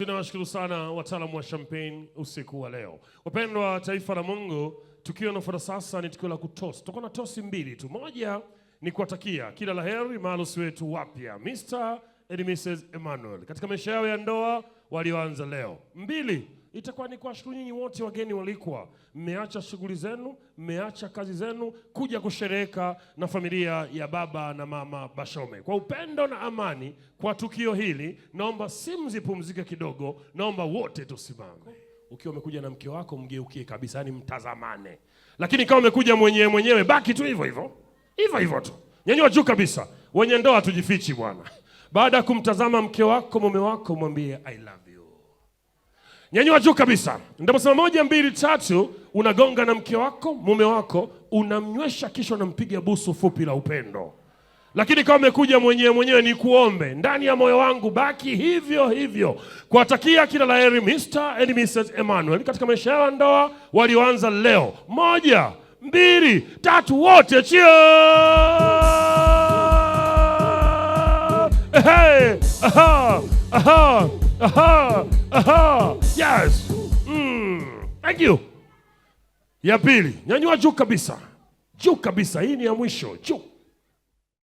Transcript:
Tunawashukuru sana wataalamu wa champagne usiku wa leo. Wapendwa wa taifa la Mungu, tukio linalofuata sasa ni tukio la kutosi. Tutakuwa na tosi mbili tu. Moja ni kuwatakia kila laheri maharusi wetu wapya, Mr. and Mrs. Emmanuel, katika maisha yao ya ndoa walioanza leo. Mbili, itakuwa ni kuwashukuru nyinyi wote wageni walikuwa. Mmeacha shughuli zenu, mmeacha kazi zenu kuja kushereheka na familia ya baba na mama Bashome. Kwa upendo na amani kwa tukio hili, naomba simu zipumzike kidogo, naomba wote tusimame. Ukiwa umekuja na mke wako mgeukie kabisa, yani mtazamane. Lakini kama umekuja mwenyewe baki tu hivyo hivyo. Hivyo hivyo tu. Nyanyua juu kabisa. Wenye ndoa tujifichi bwana. Baada ya kumtazama mke wako, mume wako, mwambie I love you. Nyanyua juu kabisa. Ndaposema 1, 2, 3, unagonga na mke wako, mume wako, unamnywesha kisha unampiga busu fupi la upendo. Lakini kama umekuja mwenyewe ni kuombe, ndani ya moyo wangu baki hivyo hivyo. Kuwatakia kila laheri Mr. and Mrs. Emmanuel katika maisha yao ndoa walioanza leo. 1, 2, 3, wote cheers! Hey! Aha! Aha! Aha! Aha! Yes! Thank you. Ya pili, nyanyua juu kabisa. Juu kabisa, hii ni ya mwisho. Juu.